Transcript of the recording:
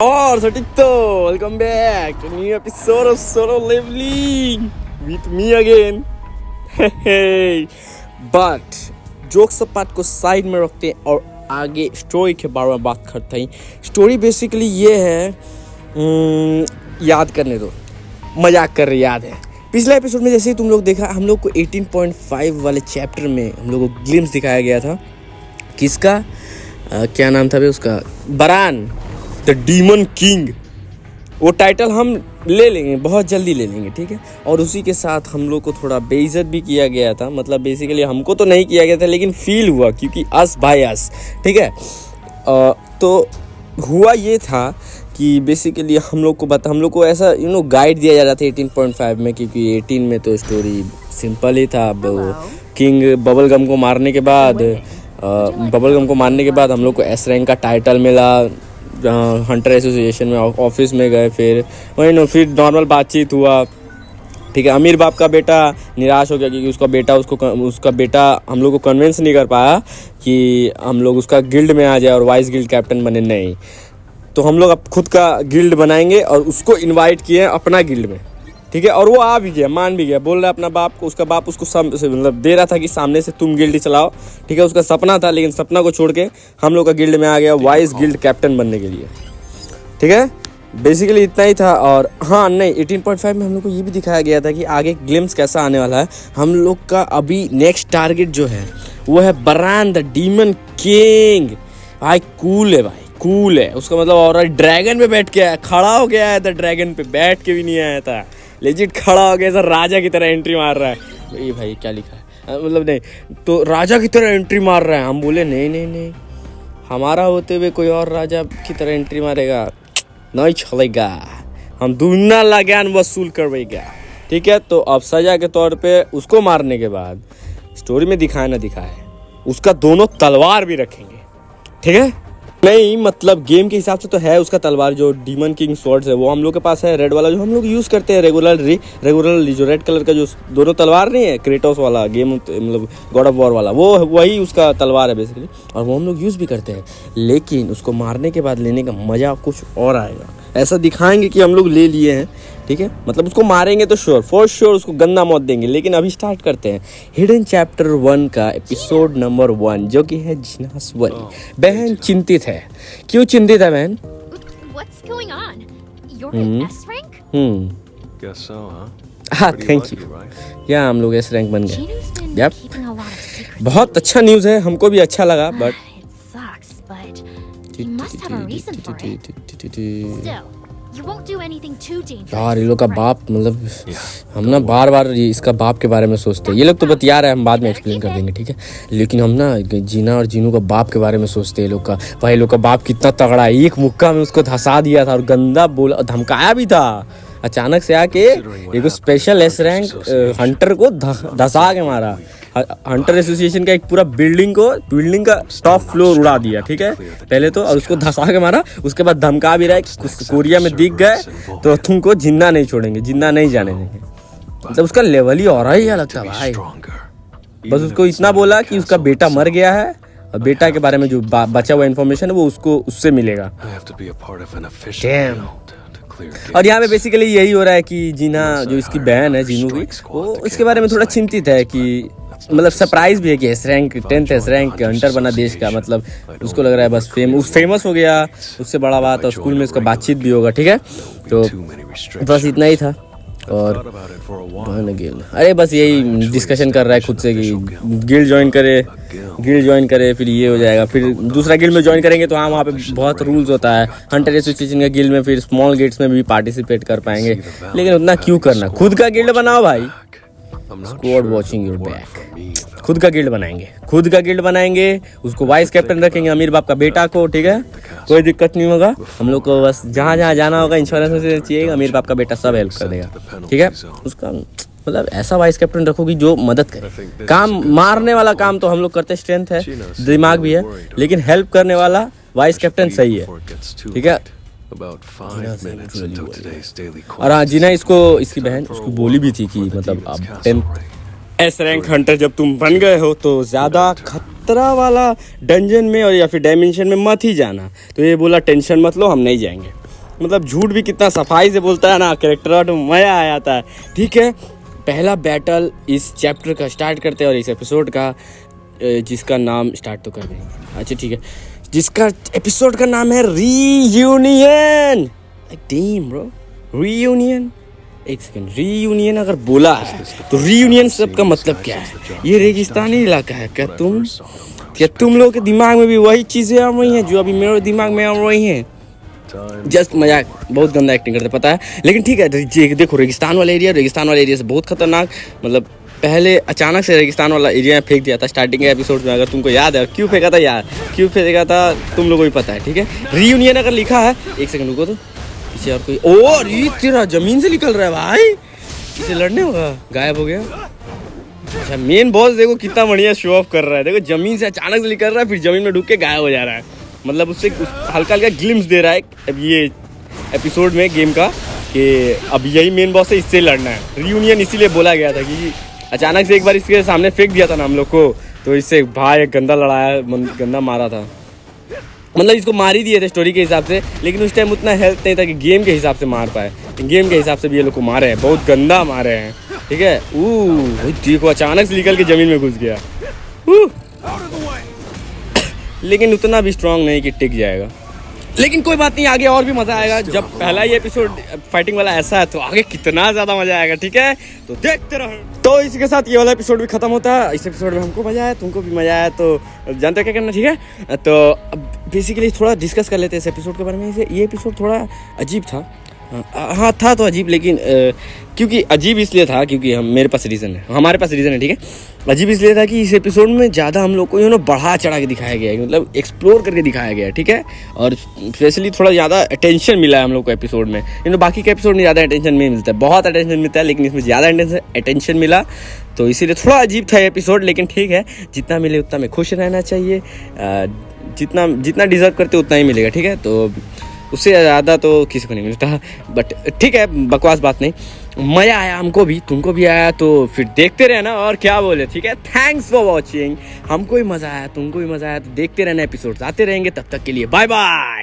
और सटिकतो welcome back to new episode of Solo Leveling with me again. But jokes part को side में रखते हैं और आगे स्टोरी के बारे में बात करते हैं। स्टोरी बेसिकली ये है, याद करने दो, मजाक कर रहे याद है। पिछले एपिसोड में जैसे ही तुम लोग देखा, हम लोग को 18.5 वाले चैप्टर में हम लोग को ग्लिम्स दिखाया गया था। किसका क्या नाम था भाई उसका? बरान द डीमन किंग। वो टाइटल हम ले लेंगे, बहुत जल्दी ले लेंगे, ठीक है। और उसी के साथ हम लोग को थोड़ा बेइज्जत भी किया गया था। मतलब बेसिकली हमको तो नहीं किया गया था, लेकिन फील हुआ क्योंकि अस बाय अस, ठीक है। तो हुआ ये था कि बेसिकली हम लोग को ऐसा गाइड दिया जा रहा था 18.5 में, क्योंकि 18 में तो स्टोरी सिंपल ही था। किंग बबल गम को मारने के बाद हम लोग को एस रैंक का टाइटल मिला। हंटर एसोसिएशन में ऑफिस में गए, फिर फिर नॉर्मल बातचीत हुआ, ठीक है। अमीर बाप का बेटा निराश हो गया क्योंकि उसका बेटा हम लोग को कन्विंस नहीं कर पाया कि हम लोग उसका गिल्ड में आ जाए और वाइस गिल्ड कैप्टन बने। नहीं, तो हम लोग अब खुद का गिल्ड बनाएंगे और उसको इनवाइट किए अपना गिल्ड में, ठीक है। और वो आ भी गया, मान भी गया, बोल रहा है अपना बाप को। उसका बाप उसको मतलब दे रहा था कि सामने से तुम गिल्ड चलाओ, ठीक है। उसका सपना था, लेकिन सपना को छोड़ के हम लोग का गिल्ड में आ गया वाइस गिल्ड कैप्टन बनने के लिए, ठीक है। बेसिकली इतना ही था। और हाँ, नहीं, 18.5 में हम लोग को ये भी दिखाया गया था कि आगे ग्लिम्स कैसा आने वाला है। हम लोग का अभी नेक्स्ट टारगेट जो है वो है बरान द डीमन किंग। भाई कूल है, भाई कूल है। उसका मतलब और ड्रैगन पे बैठ के आया, खड़ा हो गया है था, ड्रैगन पे बैठ के भी नहीं आया था, लेजिट खड़ा हो गया, सर राजा की तरह एंट्री मार रहा है। ये भाई क्या लिखा है, मतलब नहीं तो राजा की तरह एंट्री मार रहा है। हम बोले नहीं, हमारा होते हुए कोई और राजा की तरह एंट्री मारेगा, नहीं चलेगा, हम दुगना लगान वसूल करवाएगा, ठीक है। तो अब सजा के तौर पे उसको मारने के बाद स्टोरी में दिखाए ना दिखाए, उसका दोनों तलवार भी रखेंगे, ठीक है। नहीं मतलब गेम के हिसाब से तो है उसका तलवार, जो डीमन किंग स्वॉर्ड्स है वो हम लोग के पास है। रेड वाला जो हम लोग यूज़ करते हैं रेगुलरली, जो रेड कलर का जो दोनों तलवार नहीं है, क्रेटोस वाला गेम मतलब गॉड ऑफ वॉर वाला, वो वही उसका तलवार है बेसिकली, और वो हम लोग यूज़ भी करते हैं। लेकिन उसको मारने के बाद लेने का मज़ा कुछ और आएगा। ऐसा दिखाएंगे कि हम लोग ले लिए हैं, ठीक है। मतलब उसको मारेंगे तो फॉर श्योर उसको गंदा मौत देंगे। लेकिन अभी स्टार्ट करते हैं हिडन चैप्टर 1 का एपिसोड नंबर 1, जो कि है जिनास्वरी। बहन चिंतित है। क्यों चिंतित है बहन? What's going on? You're in S rank? Guess so, huh? हाँ, Pretty thank lucky, you. right? या हम लोग एस रैंक बन गए। Chinu's been Yep. keeping a lot of secrets. बहुत अच्छा न्यूज़ है, हमको भी अच्छा लगा। But It sucks, but you must have a reason for it. Still, you won't do anything too dangerous. यार ये लोग का right? बाप, मतलब हम ना बार बार इसका बाप के बारे में सोचते हैं। ये लोग तो बतिया रहे हैं, हम बाद में एक्सप्लेन कर देंगे, ठीक है। लेकिन हम ना जीना और जीनू का बाप के बारे में सोचते हैं। ये लोग का भाई, लोग का बाप कितना तगड़ा है। एक मुक्का में उसको धंसा दिया था और गंदा बोला, धमकाया भी था। अचानक से आके एक स्पेशल एस रैंक हंटर को धंसा के मारा। हंटर एसोसिएशन का एक पूरा बिल्डिंग का टॉप फ्लोर उड़ा दिया, ठीक है पहले तो, और उसको धंसा के मारा। उसके बाद धमका भी रहा है, कोरिया में दिख गए तो तुमको जिंदा नहीं छोड़ेंगे, जिंदा नहीं जाने देंगे। मतलब उसका लेवल ही और ही लगता है भाई। बस उसको इतना बोला कि उसका बेटा मर गया है और बेटा के बारे में जो बचा हुआ इन्फॉर्मेशन है वो उसको उससे मिलेगा। और यहाँ पे बेसिकली यही हो रहा है कि जीना, जो इसकी बहन है जीनू की, वो इसके बारे में थोड़ा चिंतित है कि मतलब सरप्राइज भी है कि S rank 10th S rank Hunter बना देश का। मतलब उसको लग रहा है बस फेमस हो गया, उससे बड़ा बात, और स्कूल में उसका बातचीत भी होगा, ठीक है। तो बस इतना ही था। और अरे बस यही डिस्कशन कर रहा है खुद से कि गिल्ड ज्वाइन करे, फिर ये हो जाएगा। फिर दूसरा गिल्ड में ज्वाइन करेंगे तो हाँ, वहाँ पे बहुत रूल्स होता है हंटर एसोसिएशन का गिल्ड में। फिर स्मॉल गिल्ड्स में भी पार्टिसिपेट कर पाएंगे, लेकिन उतना क्यों करना, खुद का गिल्ड बनाओ भाई। Squad watching your back. खुद का गिल्ड बनाएंगे, उसको वाइस कैप्टन रखेंगे, अमीर बाप का बेटा को, ठीक है। कोई दिक्कत नहीं होगा, हम लोग को बस जहाँ जहाँ जाना होगा इंश्योरेंस से चाहिए, अमीर बाप का बेटा सब हेल्प कर देगा, ठीक है। उसका मतलब ऐसा वाइस कैप्टन रखोगी जो मदद करे। काम मारने वाला काम तो हम लोग करते, स्ट्रेंथ है, दिमाग भी है, लेकिन हेल्प करने वाला वाइस कैप्टन सही है, ठीक है। और हाँ, जीना इसकी बहन उसको बोली भी थी कि मतलब अब 10th एस रैंक हंटर जब तुम बन गए हो तो ज़्यादा खतरा वाला डंजन में और या फिर डायमेंशन में मत ही जाना। तो ये बोला टेंशन मत लो, हम नहीं जाएंगे। मतलब झूठ भी कितना सफाई से बोलता है ना, कैरेक्टर तो मज़ा आ जाता है। ठीक है, पहला बैटल इस चैप्टर का स्टार्ट करते हैं और इस एपिसोड का जिसका नाम स्टार्ट तो कर देंगे। अच्छा ठीक है, जिसका एपिसोड का नाम है रीयूनियन। Damn bro, reunion. एक सेकंड, रीयूनियन अगर बोला है तो रीयूनियन सब का मतलब क्या है? ये रेगिस्तानी इलाका है क्या? तुम लोगों के दिमाग में भी वही चीज़ें आ रही हैं जो अभी मेरे दिमाग में आ रही हैं? जस्ट मजाक, बहुत गंदा एक्टिंग करते पता है, लेकिन ठीक है। देखो रेगिस्तान वाला एरिया से बहुत खतरनाक, मतलब पहले अचानक से रेगिस्तान वाला एरिया में फेंक दिया था स्टार्टिंग के एपिसोड में। अगर तुमको याद है क्यों फेंका था यार, क्यों फेंका था तुम लोगों को भी पता है। ठीक है, रीयूनियन अगर लिखा है, एक सेकंड रुको तो पीछे और कोई, ओ री तेरा जमीन से निकल रहा है भाई, इसे लड़ने होगा, गायब हो गया। अच्छा मेन बॉस देखो कितना बढ़िया शो ऑफ कर रहा है, देखो जमीन से अचानक से निकल रहा है, फिर जमीन में डूब के गायब हो जा रहा है। मतलब उससे हल्का हल्का ग्लिम्स दे रहा है अब ये एपिसोड में गेम का कि अब यही मेन बॉस है, इससे लड़ना है। रीयूनियन इसीलिए बोला गया था कि अचानक से एक बार इसके सामने फेंक दिया था ना हम लोग को, तो इससे भाई गंदा लड़ाया, गंदा मारा था। मतलब इसको मार ही दिए थे स्टोरी के हिसाब से, लेकिन उस टाइम उतना हेल्थ नहीं था कि गेम के हिसाब से मार पाए। गेम के हिसाब से भी ये लोग को मारे हैं, बहुत गंदा मारे हैं। ठीक है, देखो अचानक से निकल के जमीन में घुस गया, लेकिन उतना भी स्ट्रांग नहीं कि टिक जाएगा। लेकिन कोई बात नहीं, आगे और भी मज़ा आएगा। जब पहला ही एपिसोड फाइटिंग वाला ऐसा है तो आगे कितना ज़्यादा मज़ा आएगा। ठीक है, तो देखते रहो। तो इसी के साथ ये वाला एपिसोड भी खत्म होता है। इस एपिसोड में हमको मज़ा आया, तुमको भी मज़ा आया, तो जानते हो क्या करना। ठीक है, तो अब बेसिकली थोड़ा डिस्कस कर लेते हैं इस एपिसोड के बारे में। ये एपिसोड थोड़ा अजीब था, हाँ था तो अजीब, लेकिन क्योंकि अजीब इसलिए था क्योंकि हमारे पास रीज़न है। ठीक है, अजीब इसलिए था कि इस एपिसोड में ज़्यादा हम लोग को बढ़ा चढ़ा के दिखाया गया है, मतलब एक्सप्लोर करके दिखाया गया है। ठीक है, और स्पेशली थोड़ा ज़्यादा अटेंशन मिला है हम लोग को एपिसोड में। बाकी के एपिसोड में ज़्यादा अटेंशन नहीं मिलता है, बहुत अटेंशन मिलता है, लेकिन इसमें ज़्यादा अटेंशन मिला, तो इसीलिए थोड़ा अजीब था एपिसोड। लेकिन ठीक है, जितना मिले उतना में खुश रहना चाहिए, जितना डिज़र्व करते उतना ही मिलेगा। ठीक है, तो उससे ज़्यादा तो किसी को नहीं मिलता, बट ठीक है, बकवास बात नहीं, मज़ा आया हमको भी, तुमको भी आया, तो फिर देखते रहना और क्या बोले। ठीक है, थैंक्स फॉर वॉचिंग। हमको भी मज़ा आया, तुमको भी मज़ा आया, तो देखते रहना, एपिसोड्स आते रहेंगे। तब तक के लिए बाय बाय।